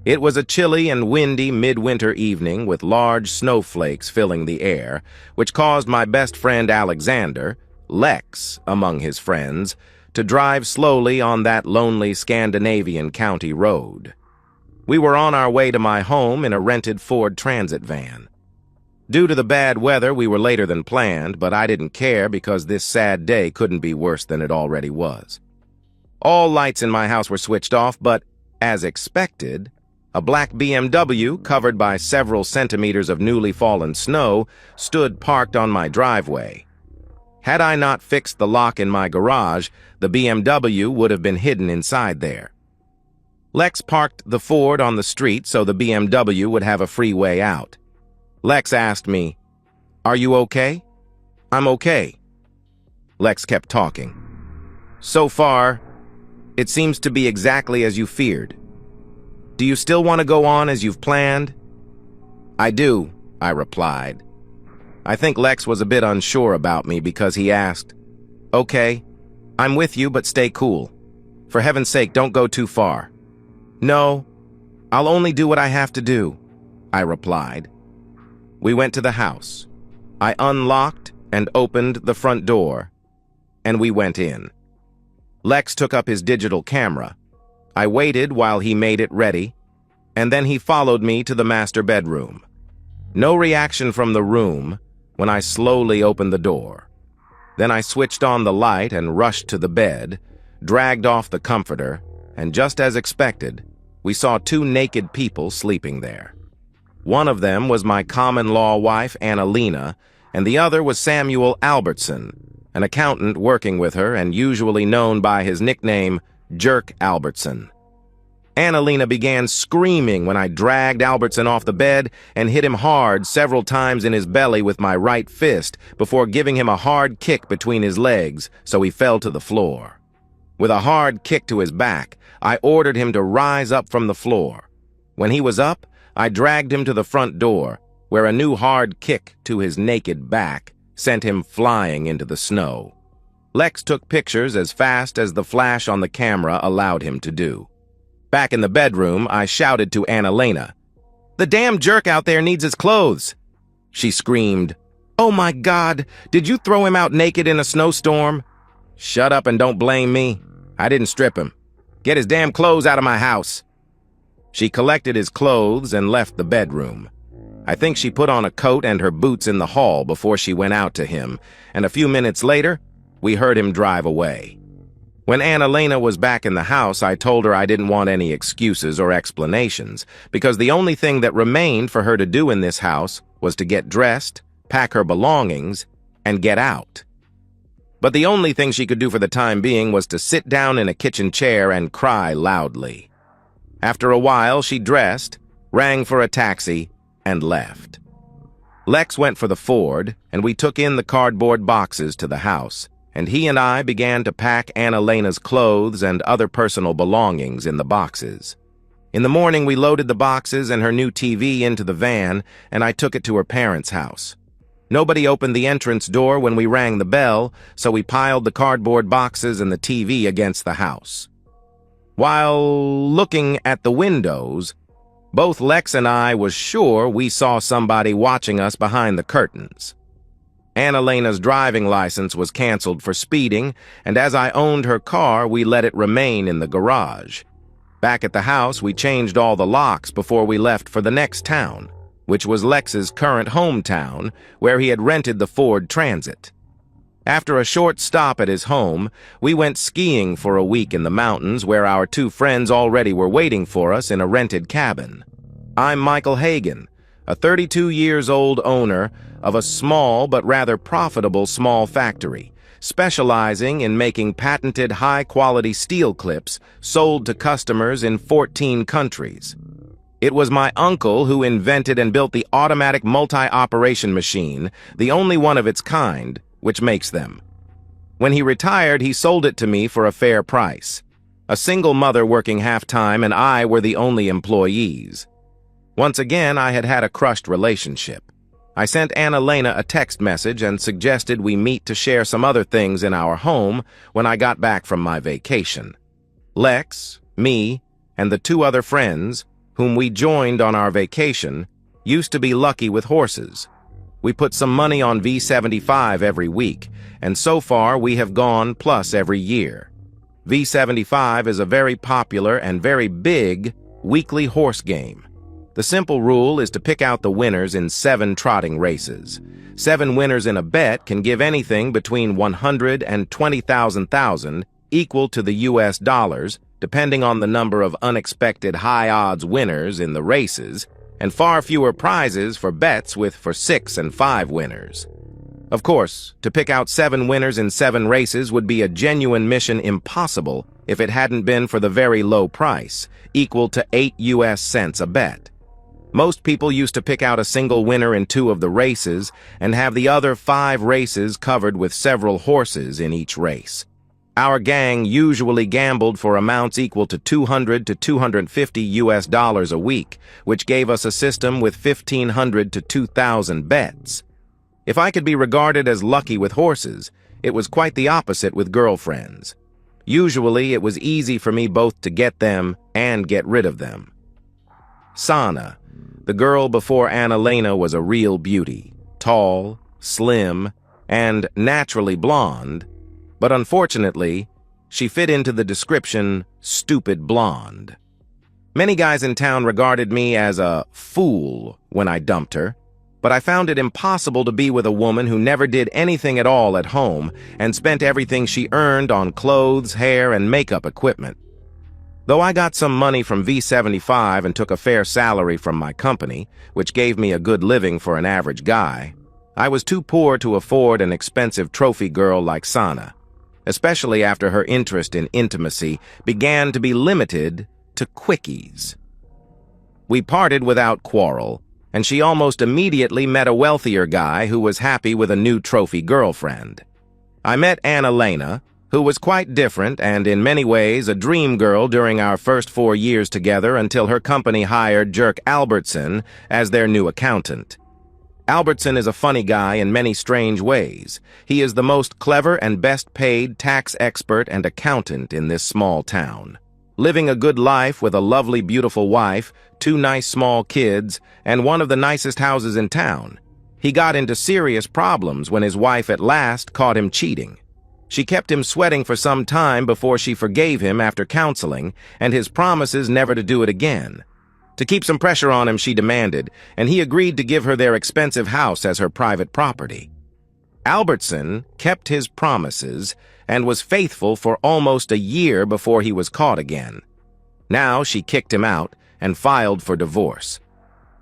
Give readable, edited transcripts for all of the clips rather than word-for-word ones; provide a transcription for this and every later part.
It was a chilly and windy midwinter evening with large snowflakes filling the air, which caused my best friend Alexander, Lex among his friends, to drive slowly on that lonely Scandinavian county road. We were on our way to my home in a rented Ford Transit van. Due to the bad weather, we were later than planned, but I didn't care because this sad day couldn't be worse than it already was. All lights in my house were switched off, but, as expected, a black BMW, covered by several centimeters of newly fallen snow, stood parked on my driveway. Had I not fixed the lock in my garage, the BMW would have been hidden inside there. Lex parked the Ford on the street so the BMW would have a free way out. Lex asked me, "Are you okay?" "I'm okay." Lex kept talking. "So far, it seems to be exactly as you feared. Do you still want to go on as you've planned?" "I do," I replied. I think Lex was a bit unsure about me because he asked, "Okay, I'm with you, but stay cool. For heaven's sake, don't go too far." "No, I'll only do what I have to do," I replied. We went to the house. I unlocked and opened the front door, and we went in. Lex took up his digital camera. I waited while he made it ready, and then he followed me to the master bedroom. No reaction from the room when I slowly opened the door. Then I switched on the light and rushed to the bed, dragged off the comforter, and just as expected, we saw two naked people sleeping there. One of them was my common-law wife, Annalena, and the other was Samuel Albertson, an accountant working with her and usually known by his nickname, Jerk Albertson. Annalena began screaming when I dragged Albertson off the bed and hit him hard several times in his belly with my right fist before giving him a hard kick between his legs so he fell to the floor. With a hard kick to his back, I ordered him to rise up from the floor. When he was up, I dragged him to the front door, where a new hard kick to his naked back sent him flying into the snow. Lex took pictures as fast as the flash on the camera allowed him to do. Back in the bedroom, I shouted to Annalena, "The damn jerk out there needs his clothes!" She screamed, "Oh my God, did you throw him out naked in a snowstorm?" "Shut up and don't blame me. I didn't strip him. Get his damn clothes out of my house." She collected his clothes and left the bedroom. I think she put on a coat and her boots in the hall before she went out to him, and a few minutes later, we heard him drive away. When Annalena was back in the house, I told her I didn't want any excuses or explanations, because the only thing that remained for her to do in this house was to get dressed, pack her belongings, and get out. But the only thing she could do for the time being was to sit down in a kitchen chair and cry loudly. After a while, she dressed, rang for a taxi, and left. Lex went for the Ford, and we took in the cardboard boxes to the house, and he and I began to pack Annalena's clothes and other personal belongings in the boxes. In the morning, we loaded the boxes and her new TV into the van, and I took it to her parents' house. Nobody opened the entrance door when we rang the bell, so we piled the cardboard boxes and the TV against the house. While looking at the windows, both Lex and I was sure we saw somebody watching us behind the curtains. Annalena's driving license was canceled for speeding, and as I owned her car, we let it remain in the garage. Back at the house, we changed all the locks before we left for the next town, which was Lex's current hometown, where he had rented the Ford Transit. After a short stop at his home, we went skiing for a week in the mountains where our two friends already were waiting for us in a rented cabin. I'm Michael Hagan, a 32-years-old owner of a small but rather profitable small factory, specializing in making patented high-quality steel clips sold to customers in 14 countries. It was my uncle who invented and built the automatic multi-operation machine, the only one of its kind, which makes them. When he retired, he sold it to me for a fair price. A single mother working half-time and I were the only employees. Once again, I had had a crushed relationship. I sent Annalena a text message and suggested we meet to share some other things in our home when I got back from my vacation. Lex, me, and the two other friends, whom we joined on our vacation, used to be lucky with horses. We put some money on V75 every week, and so far we have gone plus every year. V75 is a very popular and very big weekly horse game. The simple rule is to pick out the winners in 7 trotting races. 7 winners in a bet can give anything between 100 and 20,000, equal to the US dollars, depending on the number of unexpected high-odds winners in the races, and far fewer prizes for bets with for 6 and 5 winners. Of course, to pick out 7 winners in 7 races would be a genuine mission impossible if it hadn't been for the very low price, equal to 8 US cents a bet. Most people used to pick out a single winner in 2 of the races and have the other 5 races covered with several horses in each race. Our gang usually gambled for amounts equal to 200 to 250 US dollars a week, which gave us a system with 1,500 to 2,000 bets. If I could be regarded as lucky with horses, it was quite the opposite with girlfriends. Usually, it was easy for me both to get them and get rid of them. Sana, the girl before Annalena, was a real beauty, tall, slim, and naturally blonde, but unfortunately, she fit into the description, stupid blonde. Many guys in town regarded me as a fool when I dumped her, but I found it impossible to be with a woman who never did anything at all at home and spent everything she earned on clothes, hair, and makeup equipment. Though I got some money from V75 and took a fair salary from my company, which gave me a good living for an average guy, I was too poor to afford an expensive trophy girl like Sana, especially after her interest in intimacy began to be limited to quickies. We parted without quarrel, and she almost immediately met a wealthier guy who was happy with a new trophy girlfriend. I met Annalena, who was quite different and in many ways a dream girl during our first 4 years together until her company hired Jerk Albertson as their new accountant. Albertson is a funny guy in many strange ways. He is the most clever and best-paid tax expert and accountant in this small town. Living a good life with a lovely, beautiful wife, 2 nice small kids, and one of the nicest houses in town. He got into serious problems when his wife at last caught him cheating. She kept him sweating for some time before she forgave him after counseling and his promises never to do it again. To keep some pressure on him, she demanded, and he agreed to give her their expensive house as her private property. Albertson kept his promises and was faithful for almost a year before he was caught again. Now she kicked him out and filed for divorce.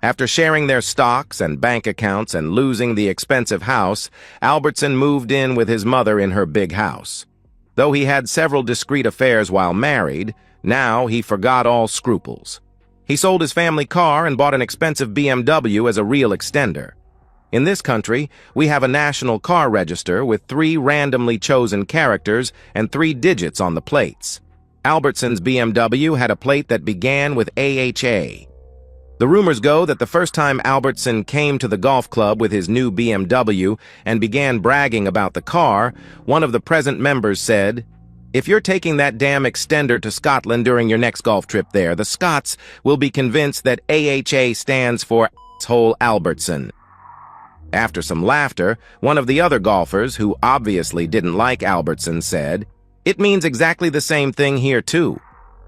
After sharing their stocks and bank accounts and losing the expensive house, Albertson moved in with his mother in her big house. Though he had several discreet affairs while married, now he forgot all scruples. He sold his family car and bought an expensive BMW as a real extender. In this country, we have a national car register with 3 randomly chosen characters and 3 digits on the plates. Albertson's BMW had a plate that began with AHA. The rumors go that the first time Albertson came to the golf club with his new BMW and began bragging about the car, one of the present members said, "If you're taking that damn extender to Scotland during your next golf trip there, the Scots will be convinced that AHA stands for asshole Albertson." After some laughter, one of the other golfers, who obviously didn't like Albertson, said, "It means exactly the same thing here too.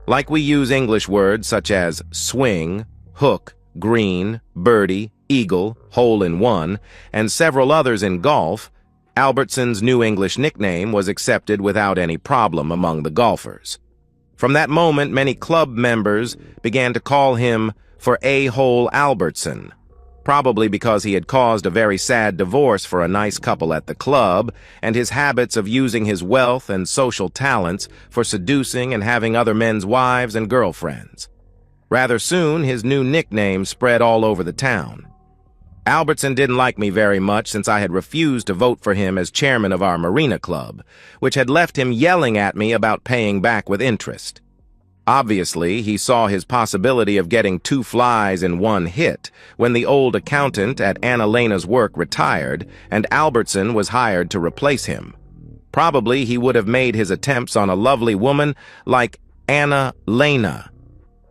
Like we use English words such as swing, hook, green, birdie, eagle, hole-in-one, and several others in golf, Albertson's new English nickname was accepted without any problem among the golfers. From that moment, many club members began to call him for A-hole Albertson, probably because he had caused a very sad divorce for a nice couple at the club, and his habits of using his wealth and social talents for seducing and having other men's wives and girlfriends. Rather soon, his new nickname spread all over the town. Albertson didn't like me very much since I had refused to vote for him as chairman of our marina club, which had left him yelling at me about paying back with interest. Obviously, he saw his possibility of getting 2 flies in 1 hit when the old accountant at Annalena's work retired and Albertson was hired to replace him. Probably he would have made his attempts on a lovely woman like Annalena,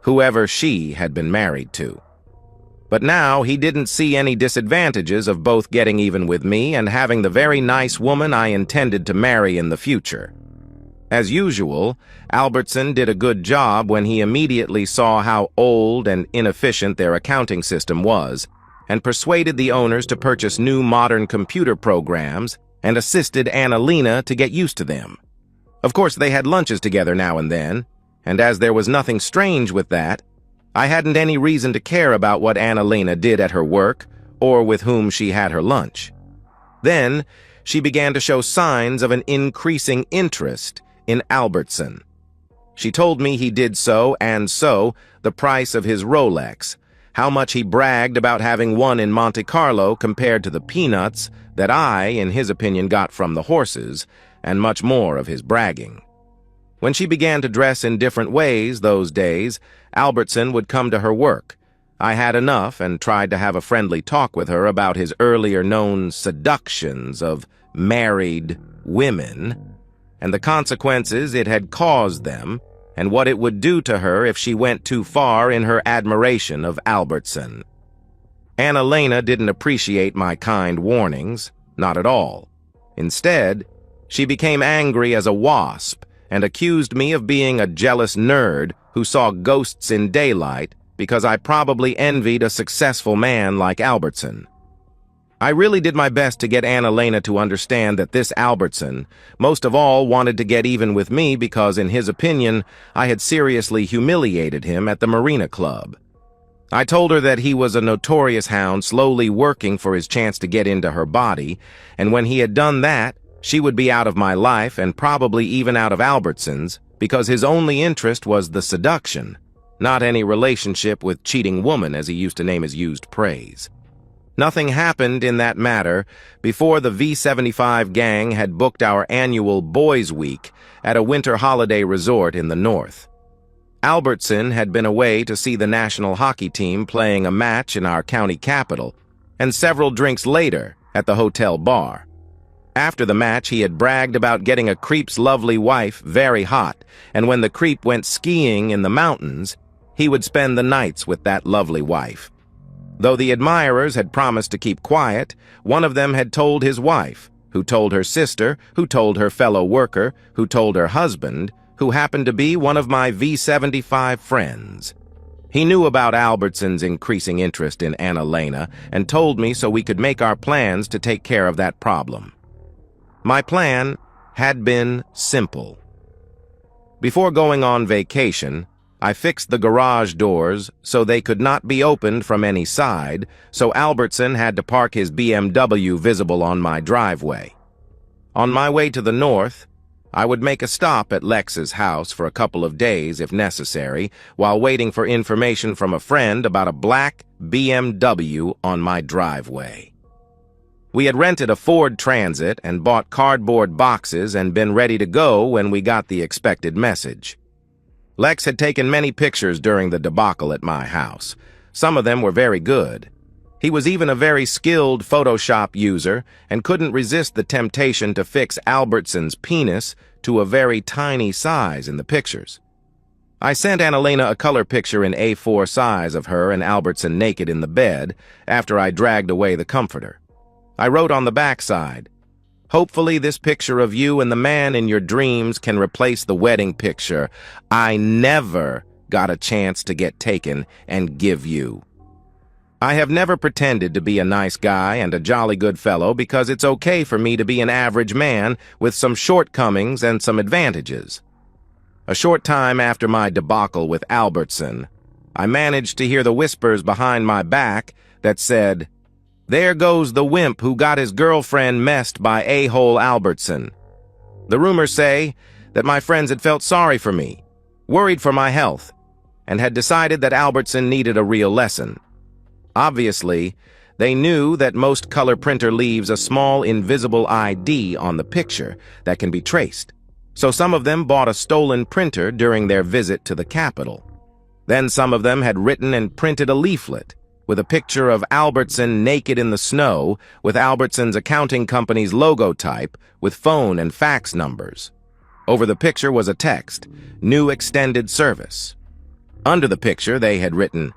whoever she had been married to. But now he didn't see any disadvantages of both getting even with me and having the very nice woman I intended to marry in the future. As usual, Albertson did a good job when he immediately saw how old and inefficient their accounting system was, and persuaded the owners to purchase new modern computer programs and assisted Annalena to get used to them. Of course, they had lunches together now and then, and as there was nothing strange with that, I hadn't any reason to care about what Annalena did at her work or with whom she had her lunch. Then, she began to show signs of an increasing interest in Albertson. She told me he did so, the price of his Rolex, how much he bragged about having won in Monte Carlo compared to the peanuts that I, in his opinion, got from the horses, and much more of his bragging. When she began to dress in different ways those days, Albertson would come to her work. I had enough and tried to have a friendly talk with her about his earlier known seductions of married women, and the consequences it had caused them, and what it would do to her if she went too far in her admiration of Albertson. Annalena didn't appreciate my kind warnings, not at all. Instead, she became angry as a wasp and accused me of being a jealous nerd who saw ghosts in daylight because I probably envied a successful man like Albertson. I really did my best to get Annalena to understand that this Albertson most of all wanted to get even with me because, in his opinion, I had seriously humiliated him at the Marina Club. I told her that he was a notorious hound slowly working for his chance to get into her body, and when he had done that, she would be out of my life and probably even out of Albertson's because his only interest was the seduction, not any relationship with cheating woman, as he used to name his used praise. Nothing happened in that matter before the V75 gang had booked our annual Boys' Week at a winter holiday resort in the north. Albertson had been away to see the national hockey team playing a match in our county capital, and several drinks later at the hotel bar. After the match, he had bragged about getting a creep's lovely wife very hot, and when the creep went skiing in the mountains, he would spend the nights with that lovely wife. Though the admirers had promised to keep quiet, one of them had told his wife, who told her sister, who told her fellow worker, who told her husband, who happened to be one of my V75 friends. He knew about Albertson's increasing interest in Annalena and told me so we could make our plans to take care of that problem. My plan had been simple. Before going on vacation, I fixed the garage doors so they could not be opened from any side, so Albertson had to park his BMW visible on my driveway. On my way to the north, I would make a stop at Lex's house for a couple of days if necessary, while waiting for information from a friend about a black BMW on my driveway. We had rented a Ford Transit and bought cardboard boxes and been ready to go when we got the expected message. Lex had taken many pictures during the debacle at my house. Some of them were very good. He was even a very skilled Photoshop user and couldn't resist the temptation to fix Albertson's penis to a very tiny size in the pictures. I sent Annalena a color picture in A4 size of her and Albertson naked in the bed after I dragged away the comforter. I wrote on the backside, "Hopefully this picture of you and the man in your dreams can replace the wedding picture I never got a chance to get taken and give you." I have never pretended to be a nice guy and a jolly good fellow because it's okay for me to be an average man with some shortcomings and some advantages. A short time after my debacle with Albertson, I managed to hear the whispers behind my back that said, "There goes the wimp who got his girlfriend messed by a-hole Albertson." The rumors say that my friends had felt sorry for me, worried for my health, and had decided that Albertson needed a real lesson. Obviously, they knew that most color printer leaves a small invisible ID on the picture that can be traced, so some of them bought a stolen printer during their visit to the Capitol. Then some of them had written and printed a leaflet with a picture of Albertson naked in the snow with Albertson's accounting company's logo type with phone and fax numbers. Over the picture was a text, "New extended service." Under the picture, they had written,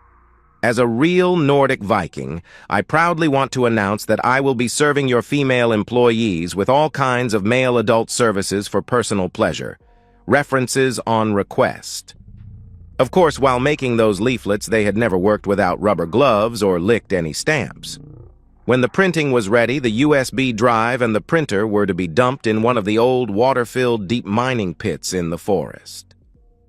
"As a real Nordic Viking, I proudly want to announce that I will be serving your female employees with all kinds of male adult services for personal pleasure. References on request." Of course, while making those leaflets, they had never worked without rubber gloves or licked any stamps. When the printing was ready, the USB drive and the printer were to be dumped in one of the old water-filled deep mining pits in the forest.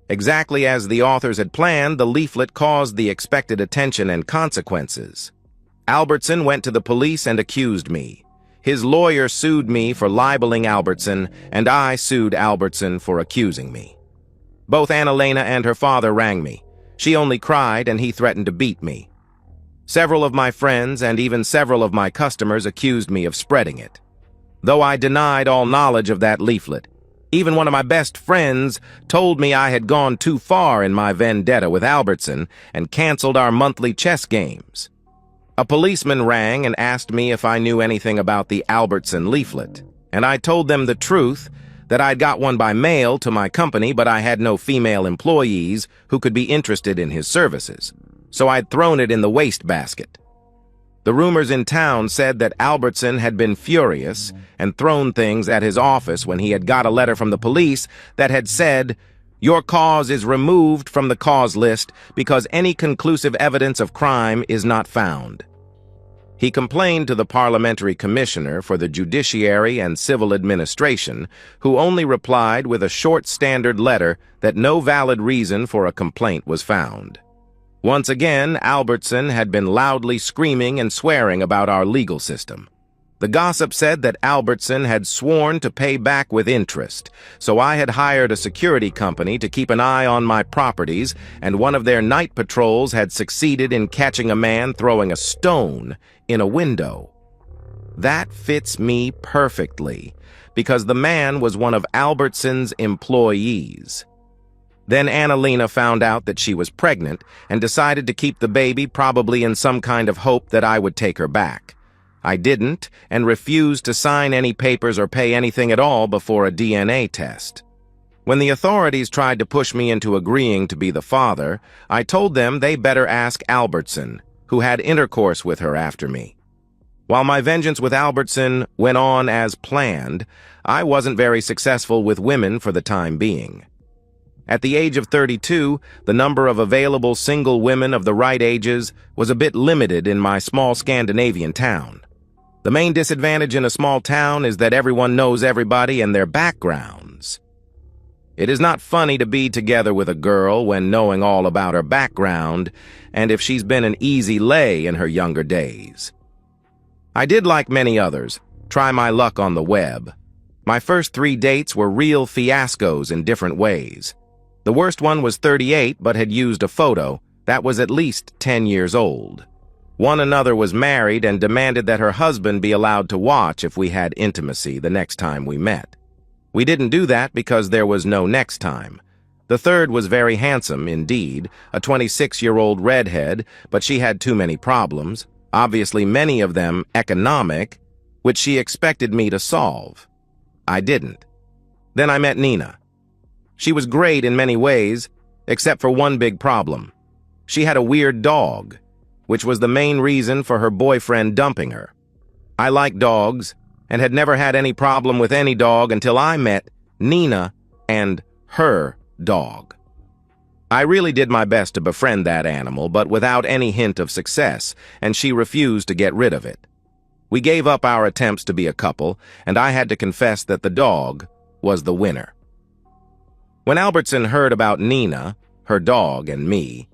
Exactly as the authors had planned, the leaflet caused the expected attention and consequences. Albertson went to the police and accused me. His lawyer sued me for libeling Albertson, and I sued Albertson for accusing me. Both Anna-Lena and her father rang me. She only cried, and he threatened to beat me. Several of my friends and even several of my customers accused me of spreading it. Though I denied all knowledge of that leaflet, even one of my best friends told me I had gone too far in my vendetta with Albertson and canceled our monthly chess games. A policeman rang and asked me if I knew anything about the Albertson leaflet, and I told them the truth, that I'd got one by mail to my company, but I had no female employees who could be interested in his services, so I'd thrown it in the wastebasket. The rumors in town said that Albertson had been furious and thrown things at his office when he had got a letter from the police that had said, "Your cause is removed from the cause list because any conclusive evidence of crime is not found." He complained to the Parliamentary Commissioner for the Judiciary and Civil Administration, who only replied with a short standard letter that no valid reason for a complaint was found. Once again, Albertson had been loudly screaming and swearing about our legal system. The gossip said that Albertson had sworn to pay back with interest, so I had hired a security company to keep an eye on my properties, and one of their night patrols had succeeded in catching a man throwing a stone in a window. That fits me perfectly, because the man was one of Albertson's employees. Then Anna-Lena found out that she was pregnant and decided to keep the baby, probably in some kind of hope that I would take her back. I didn't, and refused to sign any papers or pay anything at all before a DNA test. When the authorities tried to push me into agreeing to be the father, I told them they better ask Albertson, who had intercourse with her after me. While my vengeance with Albertson went on as planned, I wasn't very successful with women for the time being. At the age of 32, the number of available single women of the right ages was a bit limited in my small Scandinavian town. The main disadvantage in a small town is that everyone knows everybody and their backgrounds. It is not funny to be together with a girl when knowing all about her background and if she's been an easy lay in her younger days. I did, like many others, try my luck on the web. My first 3 dates were real fiascos in different ways. The worst one was 38 but had used a photo that was at least 10 years old. One another was married and demanded that her husband be allowed to watch if we had intimacy the next time we met. We didn't do that because there was no next time. The third was very handsome indeed, a 26-year-old redhead, but she had too many problems, obviously many of them economic, which she expected me to solve. I didn't. Then I met Nina. She was great in many ways, except for one big problem. She had a weird dog, which was the main reason for her boyfriend dumping her. I like dogs, and had never had any problem with any dog until I met Nina and her dog. I really did my best to befriend that animal, but without any hint of success, and she refused to get rid of it. We gave up our attempts to be a couple, and I had to confess that the dog was the winner. When Albertson heard about Nina, her dog, and me,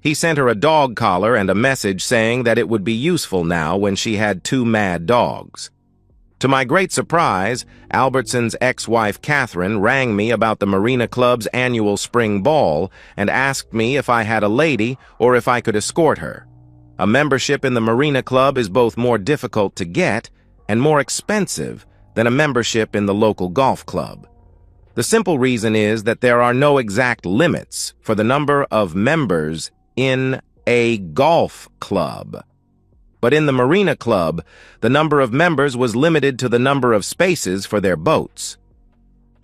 he sent her a dog collar and a message saying that it would be useful now when she had 2 mad dogs. To my great surprise, Albertson's ex-wife Catherine rang me about the Marina Club's annual spring ball and asked me if I had a lady or if I could escort her. A membership in the Marina Club is both more difficult to get and more expensive than a membership in the local golf club. The simple reason is that there are no exact limits for the number of members in a golf club. But in the Marina Club, the number of members was limited to the number of spaces for their boats.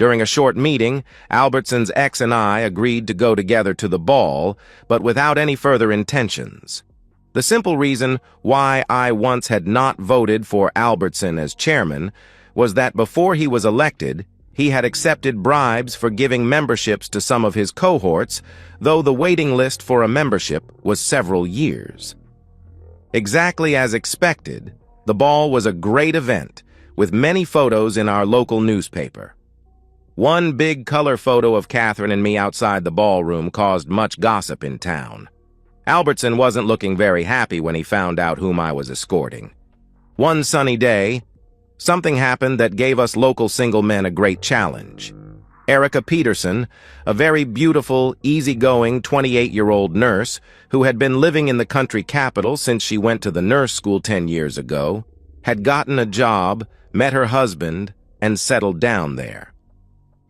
During a short meeting, Albertson's ex and I agreed to go together to the ball, but without any further intentions. The simple reason why I once had not voted for Albertson as chairman was that before he was elected, he had accepted bribes for giving memberships to some of his cohorts, though the waiting list for a membership was several years. Exactly as expected, the ball was a great event, with many photos in our local newspaper. One big color photo of Catherine and me outside the ballroom caused much gossip in town. Albertson wasn't looking very happy when he found out whom I was escorting. One sunny day, something happened that gave us local single men a great challenge. Erica Peterson, a very beautiful, easygoing 28-year-old nurse who had been living in the country capital since she went to the nurse school 10 years ago, had gotten a job, met her husband, and settled down there.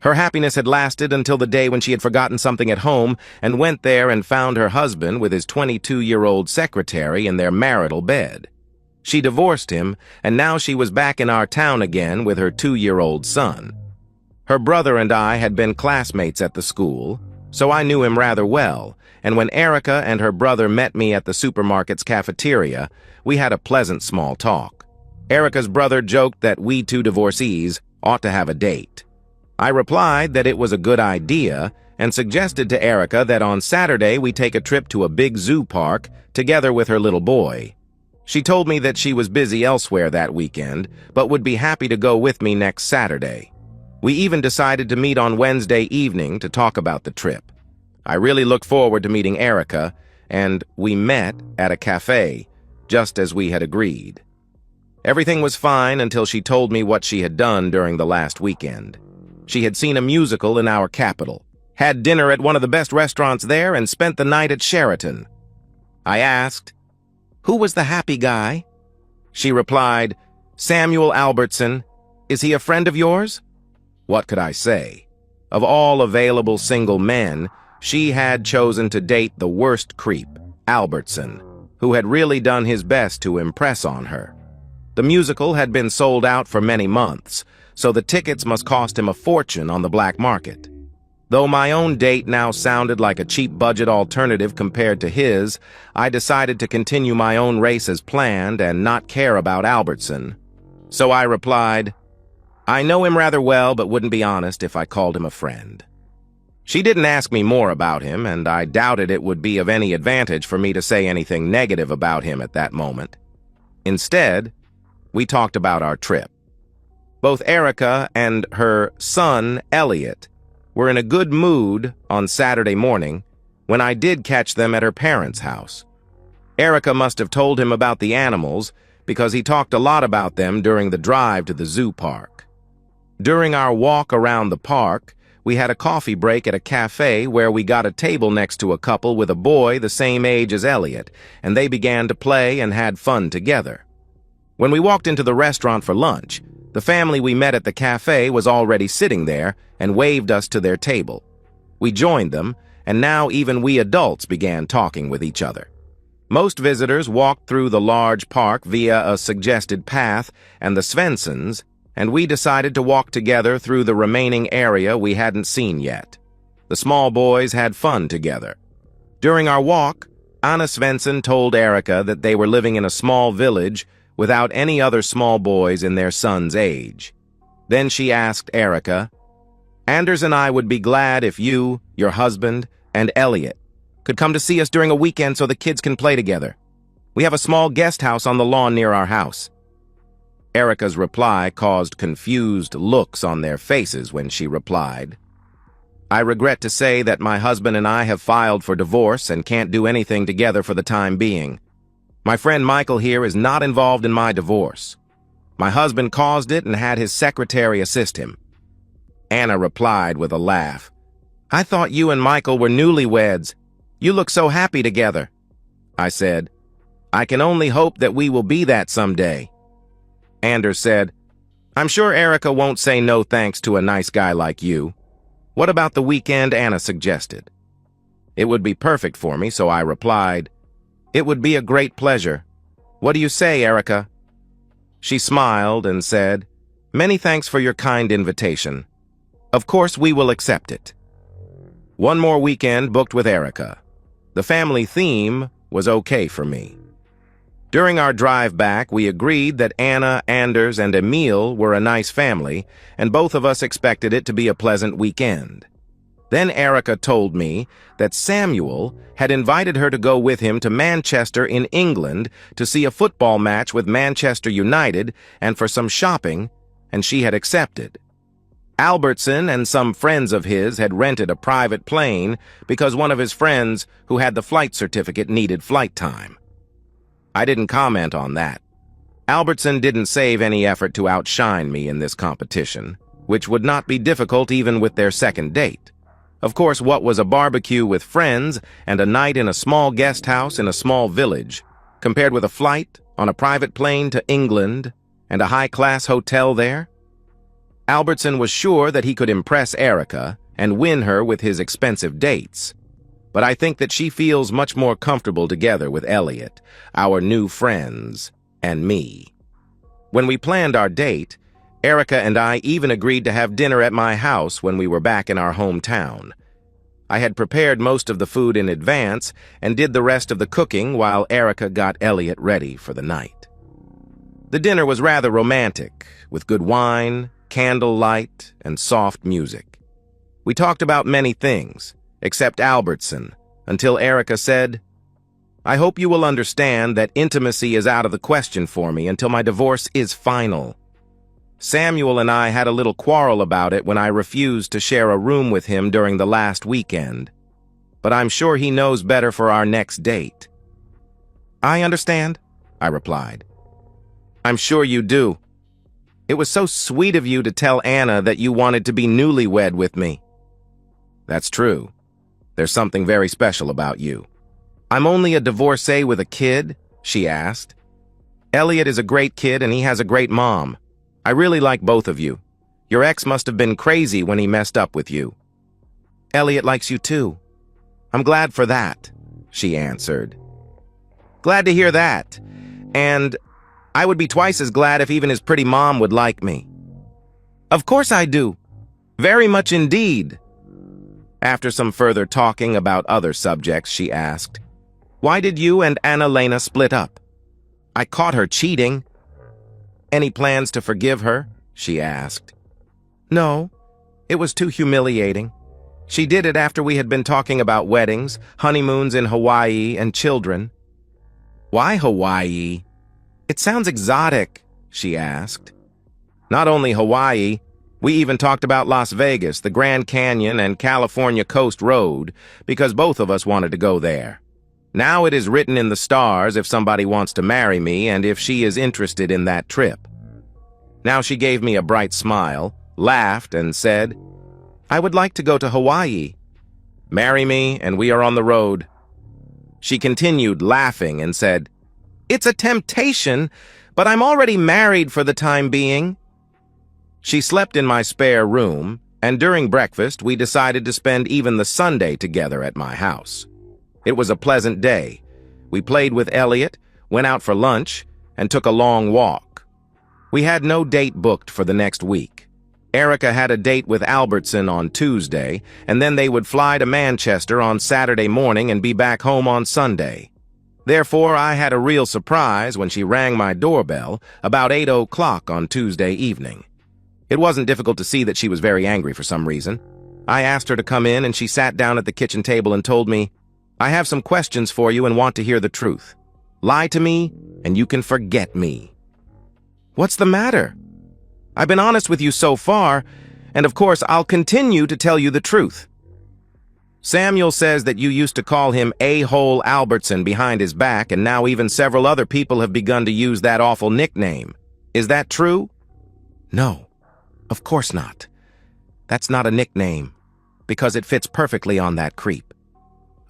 Her happiness had lasted until the day when she had forgotten something at home and went there and found her husband with his 22-year-old secretary in their marital bed. She divorced him, and now she was back in our town again with her 2-year-old son. Her brother and I had been classmates at the school, so I knew him rather well, and when Erica and her brother met me at the supermarket's cafeteria, we had a pleasant small talk. Erica's brother joked that we two divorcees ought to have a date. I replied that it was a good idea and suggested to Erica that on Saturday we take a trip to a big zoo park together with her little boy. She told me that she was busy elsewhere that weekend, but would be happy to go with me next Saturday. We even decided to meet on Wednesday evening to talk about the trip. I really looked forward to meeting Erica, and we met at a cafe, just as we had agreed. Everything was fine until she told me what she had done during the last weekend. She had seen a musical in our capital, had dinner at one of the best restaurants there, and spent the night at Sheraton. I asked, "Who was the happy guy?" She replied, "Samuel Albertson. Is he a friend of yours?" What could I say? Of all available single men, she had chosen to date the worst creep, Albertson, who had really done his best to impress on her. The musical had been sold out for many months, so the tickets must cost him a fortune on the black market. Though my own date now sounded like a cheap budget alternative compared to his, I decided to continue my own race as planned and not care about Albertson. So I replied, "I know him rather well, but wouldn't be honest if I called him a friend." She didn't ask me more about him, and I doubted it would be of any advantage for me to say anything negative about him at that moment. Instead, we talked about our trip. Both Erica and her son, Elliot, were in a good mood on Saturday morning when I did catch them at her parents' house. Erica must have told him about the animals because he talked a lot about them during the drive to the zoo park. During our walk around the park, we had a coffee break at a cafe where we got a table next to a couple with a boy the same age as Elliot, and they began to play and had fun together. When we walked into the restaurant for lunch, the family we met at the cafe was already sitting there and waved us to their table. We joined them, and now even we adults began talking with each other. Most visitors walked through the large park via a suggested path and the Svensons, and we decided to walk together through the remaining area we hadn't seen yet. The small boys had fun together. During our walk, Anna Svensson told Erica that they were living in a small village without any other small boys in their son's age. Then she asked Erica, "Anders and I would be glad if you, your husband, and Elliot could come to see us during a weekend so the kids can play together. We have a small guest house on the lawn near our house." Erica's reply caused confused looks on their faces when she replied, "I regret to say that my husband and I have filed for divorce and can't do anything together for the time being. My friend Michael here is not involved in my divorce. My husband caused it and had his secretary assist him." Anna replied with a laugh, "I thought you and Michael were newlyweds. You look so happy together." I said, "I can only hope that we will be that someday." Anders said, "I'm sure Erica won't say no thanks to a nice guy like you. What about the weekend Anna suggested?" It would be perfect for me, so I replied, "It would be a great pleasure. What do you say, Erica?" She smiled and said, "Many thanks for your kind invitation. Of course, we will accept it. One more weekend booked with Erica. The family theme was okay for me. During our drive back, we agreed that Anna, Anders, and Emil were a nice family, and both of us expected it to be a pleasant weekend. Then Erica told me that Samuel had invited her to go with him to Manchester in England to see a football match with Manchester United and for some shopping, and she had accepted. Albertson and some friends of his had rented a private plane because one of his friends who had the flight certificate needed flight time. I didn't comment on that. Albertson didn't save any effort to outshine me in this competition, which would not be difficult even with their second date. Of course, what was a barbecue with friends and a night in a small guest house in a small village, compared with a flight on a private plane to England and a high-class hotel there? Albertson was sure that he could impress Erica and win her with his expensive dates. But I think that she feels much more comfortable together with Elliot, our new friends, and me. When we planned our date, Erica and I even agreed to have dinner at my house when we were back in our hometown. I had prepared most of the food in advance and did the rest of the cooking while Erica got Elliot ready for the night. The dinner was rather romantic, with good wine, candlelight, and soft music. We talked about many things, except Albertson, until Erica said, "I hope you will understand that intimacy is out of the question for me until my divorce is final. Samuel and I had a little quarrel about it when I refused to share a room with him during the last weekend. But I'm sure he knows better for our next date." "I understand," I replied. "I'm sure you do. It was so sweet of you to tell Anna that you wanted to be newlywed with me." "That's true. There's something very special about you." "I'm only a divorcee with a kid?" she asked. "Elliot is a great kid and he has a great mom. I really like both of you. Your ex must have been crazy when he messed up with you." "Elliot likes you too. I'm glad for that," she answered. "Glad to hear that. And I would be twice as glad if even his pretty mom would like me." "Of course I do. Very much indeed." After some further talking about other subjects, she asked, "Why did you and Anna-Lena split up?" "I caught her cheating." "Any plans to forgive her?" she asked. "No. It was too humiliating. She did it after we had been talking about weddings, honeymoons in Hawaii, and children." "Why Hawaii? It sounds exotic," she asked. "Not only Hawaii, we even talked about Las Vegas, the Grand Canyon, and California Coast Road, because both of us wanted to go there. Now it is written in the stars if somebody wants to marry me and if she is interested in that trip." Now she gave me a bright smile, laughed, and said, "I would like to go to Hawaii. Marry me, and we are on the road." She continued laughing and said, "It's a temptation, but I'm already married for the time being." She slept in my spare room, and during breakfast we decided to spend even the Sunday together at my house. It was a pleasant day. We played with Elliot, went out for lunch, and took a long walk. We had no date booked for the next week. Erica had a date with Albertson on Tuesday, and then they would fly to Manchester on Saturday morning and be back home on Sunday. Therefore, I had a real surprise when she rang my doorbell about 8 o'clock on Tuesday evening. It wasn't difficult to see that she was very angry for some reason. I asked her to come in, and she sat down at the kitchen table and told me, "I have some questions for you and want to hear the truth. Lie to me, and you can forget me." "What's the matter? I've been honest with you so far, and of course I'll continue to tell you the truth. Samuel says that you used to call him A-hole Albertson behind his back, and now even several other people have begun to use that awful nickname. Is that true?" "No, of course not. That's not a nickname, because it fits perfectly on that creep.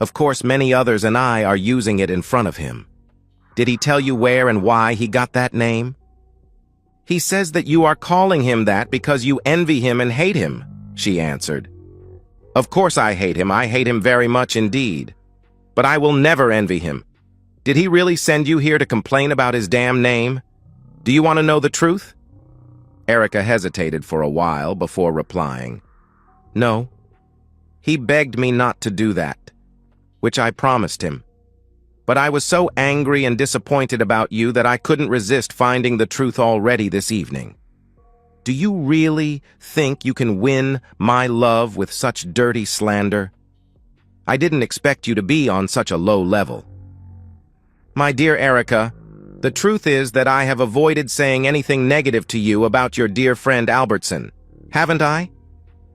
Of course, many others and I are using it in front of him. Did he tell you where and why he got that name?" "He says that you are calling him that because you envy him and hate him," she answered. "Of course I hate him. I hate him very much indeed. But I will never envy him. Did he really send you here to complain about his damn name? Do you want to know the truth?" Erica hesitated for a while before replying. No. He begged me not to do that, which I promised him. But I was so angry and disappointed about you that I couldn't resist finding the truth already this evening. Do you really think you can win my love with such dirty slander? I didn't expect you to be on such a low level. My dear Erica, the truth is that I have avoided saying anything negative to you about your dear friend Albertson, haven't I?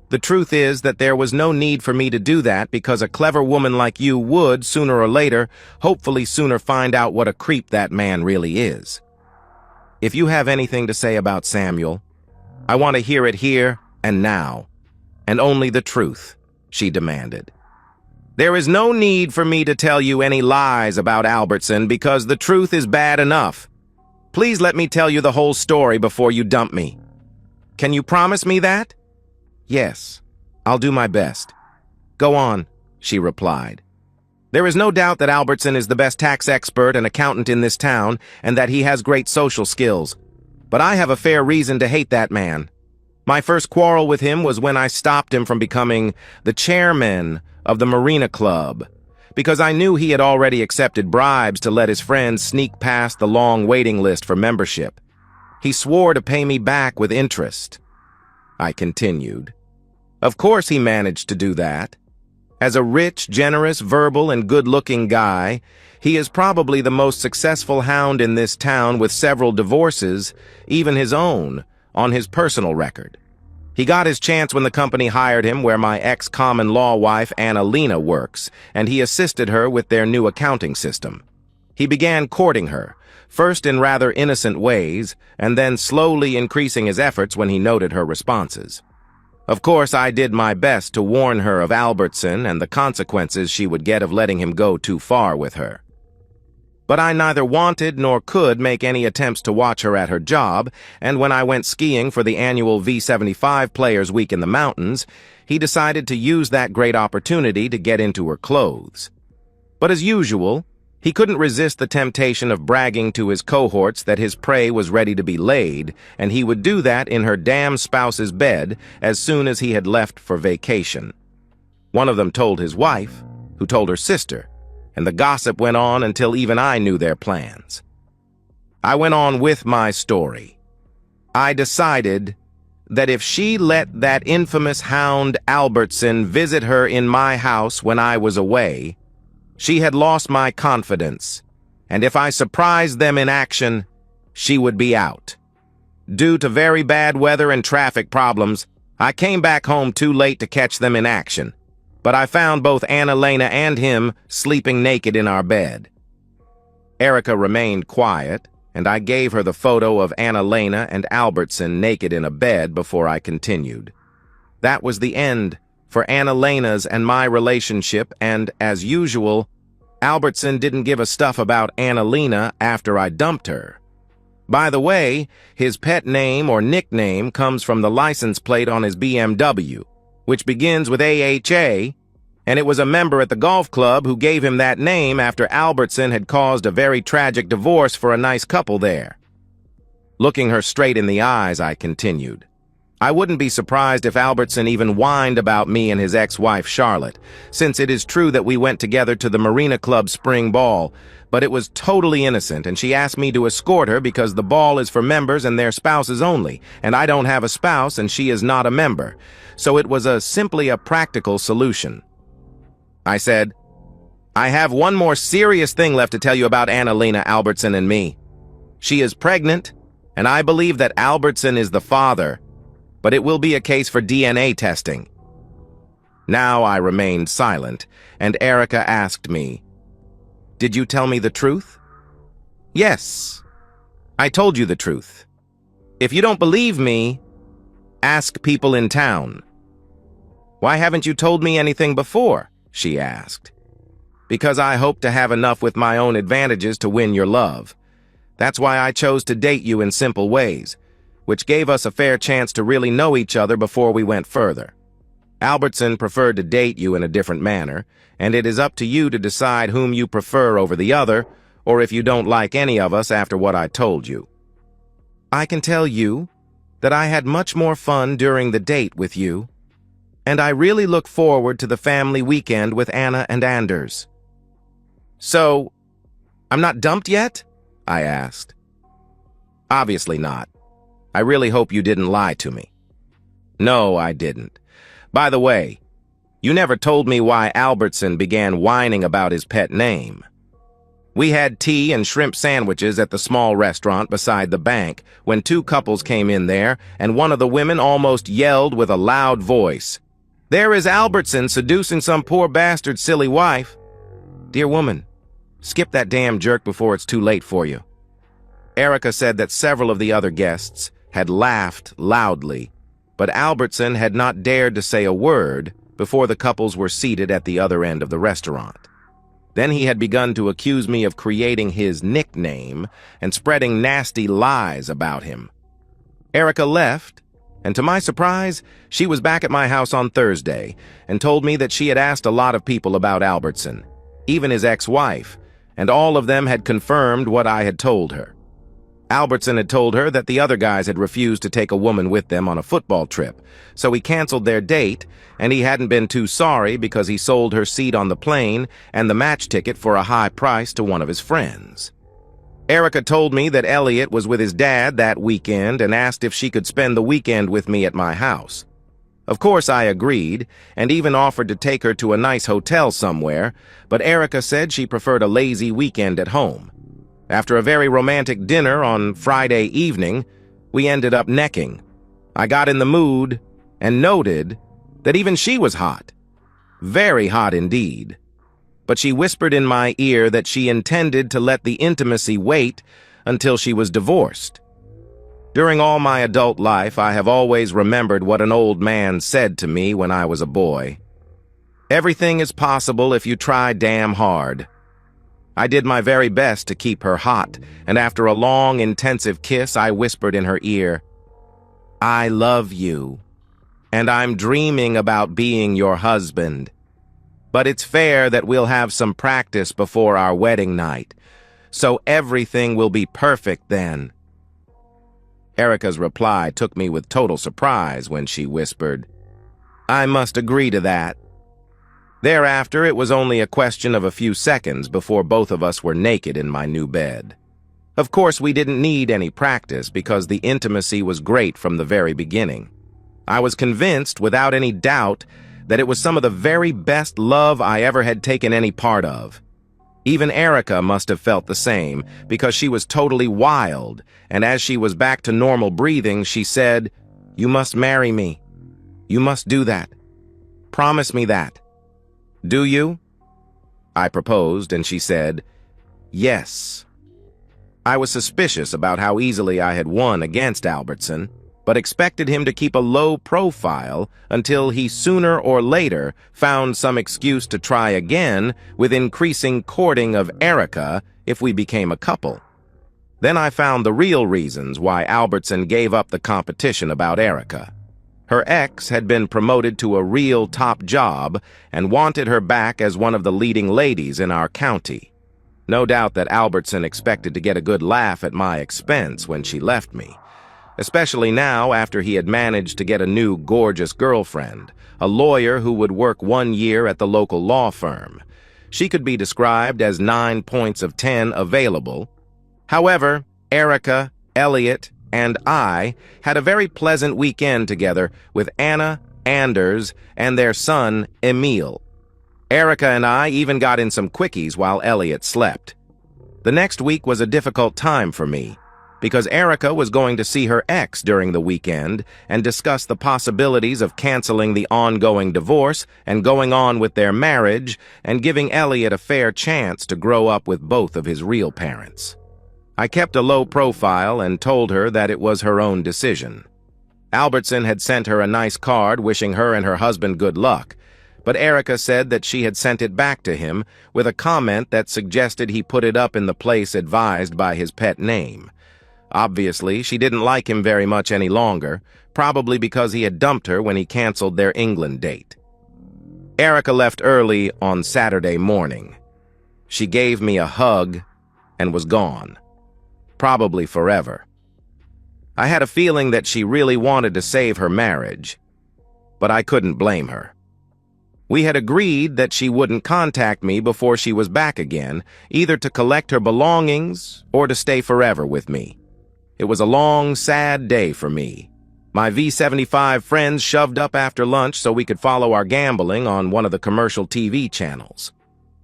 The truth is that there was no need for me to do that because a clever woman like you would, sooner or later, hopefully sooner find out what a creep that man really is. If you have anything to say about Samuel, I want to hear it here and now, and only the truth, she demanded. There is no need for me to tell you any lies about Albertson because the truth is bad enough. Please let me tell you the whole story before you dump me. Can you promise me that? Yes, I'll do my best. Go on, she replied. There is no doubt that Albertson is the best tax expert and accountant in this town and that he has great social skills. But I have a fair reason to hate that man. My first quarrel with him was when I stopped him from becoming the chairman of the Marina Club, because I knew he had already accepted bribes to let his friends sneak past the long waiting list for membership. He swore to pay me back with interest. I continued. Of course he managed to do that. As a rich, generous, verbal, and good-looking guy, he is probably the most successful hound in this town with several divorces, even his own, on his personal record. He got his chance when the company hired him where my ex-common law wife Annalena works, and he assisted her with their new accounting system. He began courting her, first in rather innocent ways, and then slowly increasing his efforts when he noted her responses. Of course, I did my best to warn her of Albertson and the consequences she would get of letting him go too far with her. But I neither wanted nor could make any attempts to watch her at her job, and when I went skiing for the annual V75 Players Week in the mountains, he decided to use that great opportunity to get into her clothes. But as usual, he couldn't resist the temptation of bragging to his cohorts that his prey was ready to be laid, and he would do that in her damn spouse's bed as soon as he had left for vacation. One of them told his wife, who told her sister, and the gossip went on until even I knew their plans. I went on with my story. I decided that if she let that infamous hound Albertson visit her in my house when I was away, she had lost my confidence, and if I surprised them in action, she would be out. Due to very bad weather and traffic problems, I came back home too late to catch them in action, but I found both Annalena and him sleeping naked in our bed. Erica remained quiet, and I gave her the photo of Annalena and Albertson naked in a bed before I continued. That was the end for Annalena's and my relationship, and, as usual, Albertson didn't give a stuff about Annalena after I dumped her. By the way, his pet name or nickname comes from the license plate on his BMW, which begins with AHA, and it was a member at the golf club who gave him that name after Albertson had caused a very tragic divorce for a nice couple there. Looking her straight in the eyes, I continued. I wouldn't be surprised if Albertson even whined about me and his ex-wife Charlotte, since it is true that we went together to the Marina Club spring ball, but it was totally innocent, and she asked me to escort her because the ball is for members and their spouses only, and I don't have a spouse and she is not a member, so it was simply a practical solution. I said, I have one more serious thing left to tell you about Annalena, Albertson, and me. She is pregnant, and I believe that Albertson is the father, but it will be a case for DNA testing. Now I remained silent, and Erica asked me, Did you tell me the truth? Yes, I told you the truth. If you don't believe me, ask people in town. Why haven't you told me anything before? She asked. Because I hope to have enough with my own advantages to win your love. That's why I chose to date you in simple ways, which gave us a fair chance to really know each other before we went further. Albertson preferred to date you in a different manner, and it is up to you to decide whom you prefer over the other, or if you don't like any of us after what I told you. I can tell you that I had much more fun during the date with you. and I really look forward to the family weekend with Anna and Anders." "So, I'm not dumped yet?" I asked. "Obviously not. I really hope you didn't lie to me." "No, I didn't. By the way, you never told me why Albertson began whining about his pet name." "We had tea and shrimp sandwiches at the small restaurant beside the bank when two couples came in there, and one of the women almost yelled with a loud voice, 'There is Albertson seducing some poor bastard's silly wife.' Dear woman, skip that damn jerk before it's too late for you." Erica said that several of the other guests had laughed loudly, but Albertson had not dared to say a word before the couples were seated at the other end of the restaurant. Then he had begun to accuse me of creating his nickname and spreading nasty lies about him. Erica left, and to my surprise, she was back at my house on Thursday and told me that she had asked a lot of people about Albertson, even his ex-wife, and all of them had confirmed what I had told her. Albertson had told her that the other guys had refused to take a woman with them on a football trip, so he canceled their date, and he hadn't been too sorry because he sold her seat on the plane and the match ticket for a high price to one of his friends. Erica told me that Elliot was with his dad that weekend and asked if she could spend the weekend with me at my house. Of course, I agreed, and even offered to take her to a nice hotel somewhere, but Erica said she preferred a lazy weekend at home. After a very romantic dinner on Friday evening, we ended up necking. I got in the mood and noted that even she was hot. Very hot indeed. But she whispered in my ear that she intended to let the intimacy wait until she was divorced. During all my adult life, I have always remembered what an old man said to me when I was a boy. "Everything is possible if you try damn hard." I did my very best to keep her hot, and after a long, intensive kiss, I whispered in her ear, "I love you, and I'm dreaming about being your husband. But it's fair that we'll have some practice before our wedding night, so everything will be perfect then." Erica's reply took me with total surprise when she whispered, "I must agree to that." Thereafter, it was only a question of a few seconds before both of us were naked in my new bed. Of course, we didn't need any practice because the intimacy was great from the very beginning. I was convinced, without any doubt, that it was some of the very best love I ever had taken any part of. Even Erica must have felt the same, because she was totally wild, and as she was back to normal breathing, she said, "You must marry me. You must do that. Promise me that." "Do you?" I proposed, and she said, "Yes." I was suspicious about how easily I had won against Albertson, but expected him to keep a low profile until he sooner or later found some excuse to try again with increasing courting of Erica if we became a couple. Then I found the real reasons why Albertson gave up the competition about Erica. Her ex had been promoted to a real top job and wanted her back as one of the leading ladies in our county. No doubt that Albertson expected to get a good laugh at my expense when she left me, especially now after he had managed to get a new gorgeous girlfriend, a lawyer who would work 1 year at the local law firm. She could be described as 9 points of 10 available. However, Erica, Elliot, and I had a very pleasant weekend together with Anna, Anders, and their son, Emil. Erica and I even got in some quickies while Elliot slept. The next week was a difficult time for me, because Erica was going to see her ex during the weekend and discuss the possibilities of canceling the ongoing divorce and going on with their marriage and giving Elliot a fair chance to grow up with both of his real parents. I kept a low profile and told her that it was her own decision. Albertson had sent her a nice card wishing her and her husband good luck, but Erica said that she had sent it back to him with a comment that suggested he put it up in the place advised by his pet name. Obviously, she didn't like him very much any longer, probably because he had dumped her when he canceled their England date. Erica left early on Saturday morning. She gave me a hug and was gone. Probably forever. I had a feeling that she really wanted to save her marriage. but I couldn't blame her. We had agreed that she wouldn't contact me before she was back again, either to collect her belongings or to stay forever with me. It was a long, sad day for me. My V75 friends shoved up after lunch so we could follow our gambling on one of the commercial TV channels.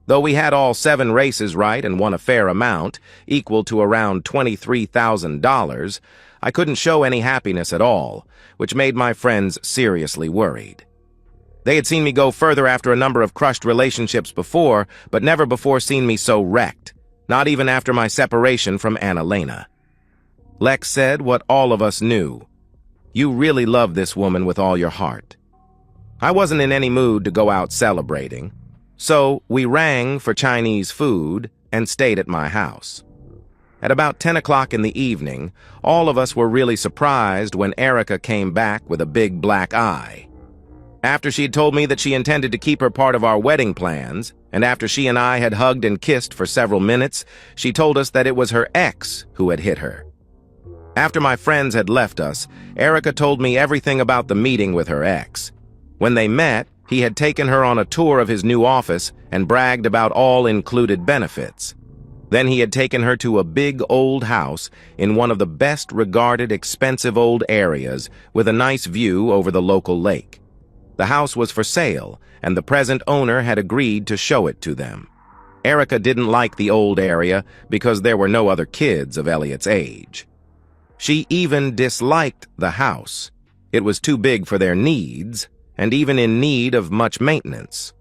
Though we had all 7 races right and won a fair amount, equal to around $23,000, I couldn't show any happiness at all, which made my friends seriously worried. They had seen me go further after a number of crushed relationships before, but never before seen me so wrecked, not even after my separation from Annalena. Lex said what all of us knew. You really love this woman with all your heart. I wasn't in any mood to go out celebrating, so we rang for Chinese food and stayed at my house. At about 10 o'clock in the evening, all of us were really surprised when Erica came back with a big black eye. After she had told me that she intended to keep her part of our wedding plans, and after she and I had hugged and kissed for several minutes, she told us that it was her ex who had hit her. After my friends had left us, Erica told me everything about the meeting with her ex. When they met, he had taken her on a tour of his new office and bragged about all-included benefits. Then he had taken her to a big old house in one of the best-regarded expensive old areas with a nice view over the local lake. The house was for sale, and the present owner had agreed to show it to them. Erica didn't like the old area because there were no other kids of Elliot's age. She even disliked the house. It was too big for their needs, and even in need of much maintenance.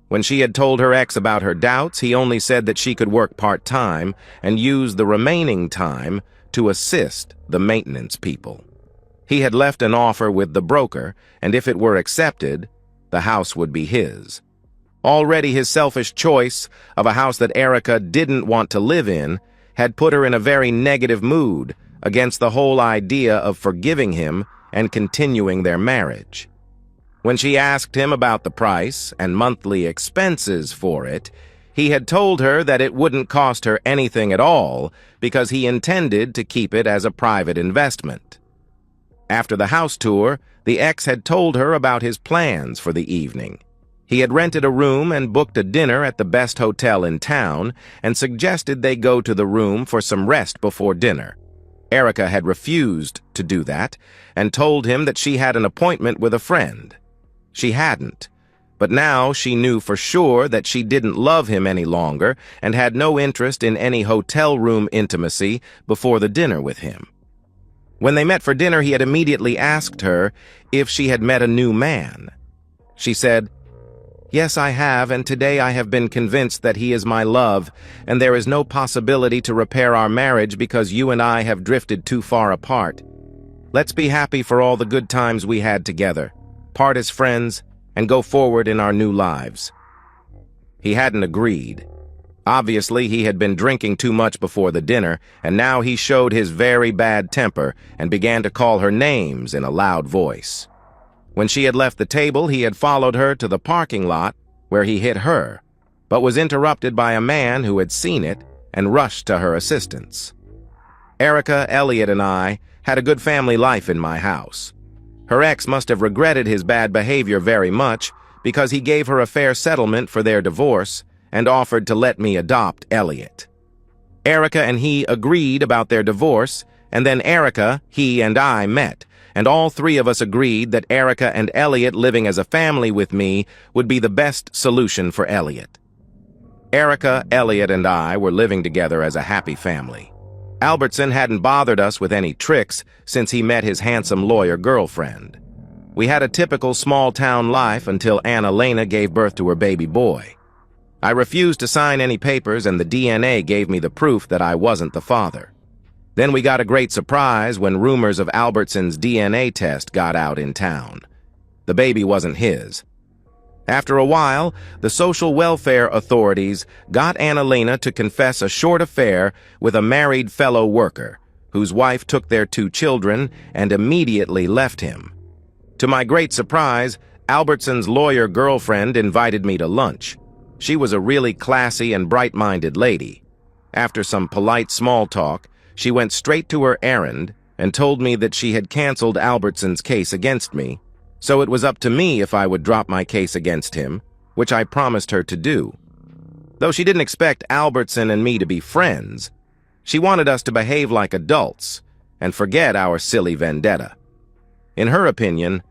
When she had told her ex about her doubts, he only said that she could work part-time and use the remaining time to assist the maintenance people. He had left an offer with the broker, and if it were accepted, the house would be his. Already his selfish choice of a house that Erica didn't want to live in had put her in a very negative mood against the whole idea of forgiving him and continuing their marriage. When she asked him about the price and monthly expenses for it, he had told her that it wouldn't cost her anything at all because he intended to keep it as a private investment. After the house tour, the ex had told her about his plans for the evening. He had rented a room and booked a dinner at the best hotel in town and suggested they go to the room for some rest before dinner. Erica had refused to do that and told him that she had an appointment with a friend. She hadn't, but now she knew for sure that she didn't love him any longer and had no interest in any hotel room intimacy before the dinner with him. When they met for dinner, he had immediately asked her if she had met a new man. She said, "Yes, I have, and today I have been convinced that he is my love, and there is no possibility to repair our marriage because you and I have drifted too far apart. Let's be happy for all the good times we had together, part as friends, and go forward in our new lives." He hadn't agreed. Obviously, he had been drinking too much before the dinner, and now he showed his very bad temper and began to call her names in a loud voice. When she had left the table, he had followed her to the parking lot where he hit her, but was interrupted by a man who had seen it and rushed to her assistance. Erica, Elliot, and I had a good family life in my house. Her ex must have regretted his bad behavior very much because he gave her a fair settlement for their divorce and offered to let me adopt Elliot. Erica and he agreed about their divorce, and then Erica, he, and I met, and all 3 of us agreed that Erica and Elliot living as a family with me would be the best solution for Elliot. Erica, Elliot, and I were living together as a happy family. Albertson hadn't bothered us with any tricks since he met his handsome lawyer girlfriend. We had a typical small-town life until Annalena gave birth to her baby boy. I refused to sign any papers, and the DNA gave me the proof that I wasn't the father. Then we got a great surprise when rumors of Albertson's DNA test got out in town. The baby wasn't his. After a while, the social welfare authorities got Annalena to confess a short affair with a married fellow worker, whose wife took their 2 children and immediately left him. To my great surprise, Albertson's lawyer girlfriend invited me to lunch. She was a really classy and bright-minded lady. After some polite small talk, she went straight to her errand and told me that she had canceled Albertson's case against me, so it was up to me if I would drop my case against him, which I promised her to do. Though she didn't expect Albertson and me to be friends, she wanted us to behave like adults and forget our silly vendetta. In her opinion,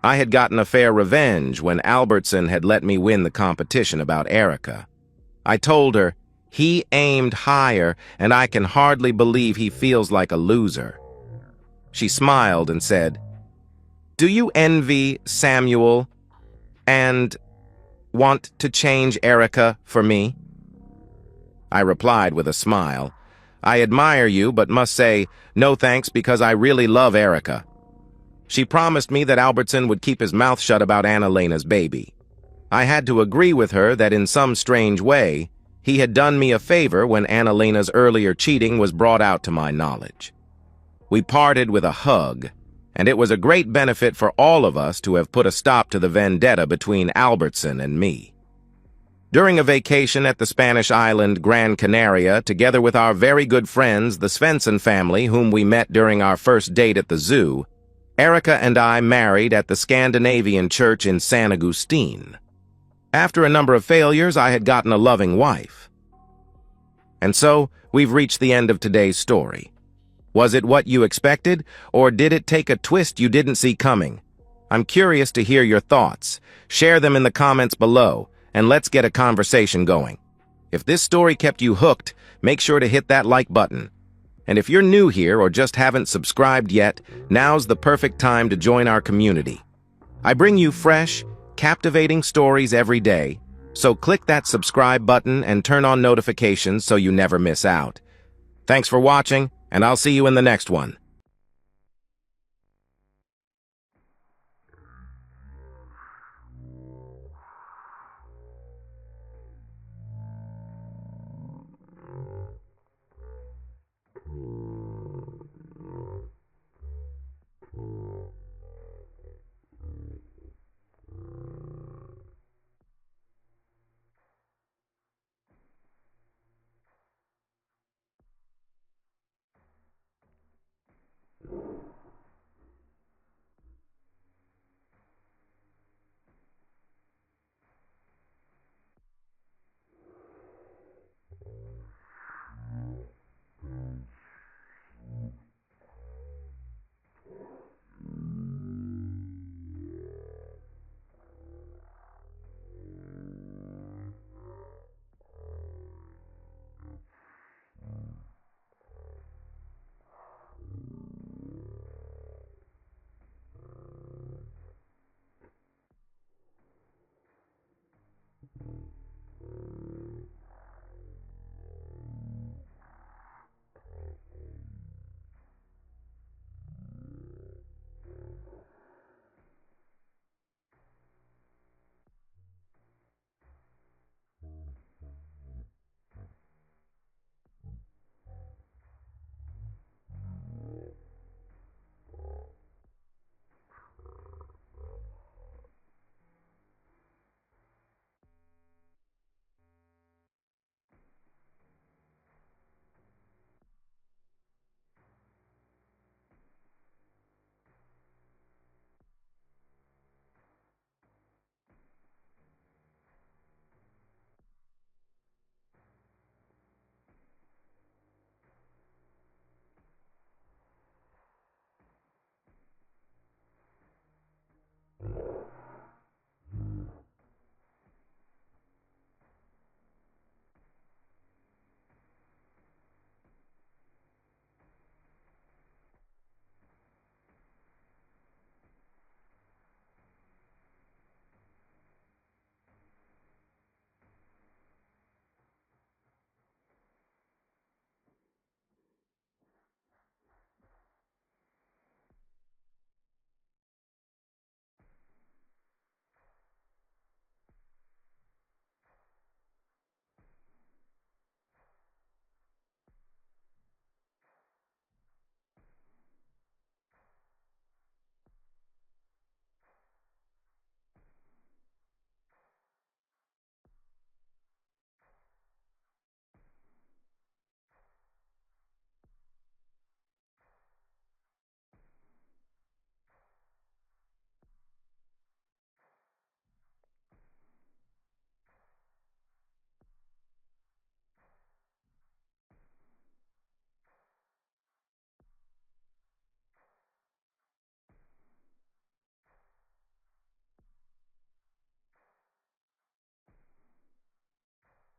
I had gotten a fair revenge when Albertson had let me win the competition about Erica. I told her, he aimed higher, and I can hardly believe he feels like a loser. She smiled and said, "Do you envy Samuel and want to change Erica for me?" I replied with a smile, "I admire you, but must say, no thanks, because I really love Erica." She promised me that Albertson would keep his mouth shut about Annalena's baby. I had to agree with her that in some strange way, he had done me a favor when Annalena's earlier cheating was brought out to my knowledge. We parted with a hug, and it was a great benefit for all of us to have put a stop to the vendetta between Albertson and me. During a vacation at the Spanish island Gran Canaria, together with our very good friends, the Svensson family, whom we met during our first date at the zoo, Erica and I married at the Scandinavian church in San Agustin. After a number of failures, I had gotten a loving wife. And so, we've reached the end of today's story. Was it what you expected, or did it take a twist you didn't see coming? I'm curious to hear your thoughts. Share them in the comments below, and let's get a conversation going. If this story kept you hooked, make sure to hit that like button. And if you're new here or just haven't subscribed yet, now's the perfect time to join our community. I bring you fresh, captivating stories every day, so click that subscribe button and turn on notifications so you never miss out. Thanks for watching, and I'll see you in the next one.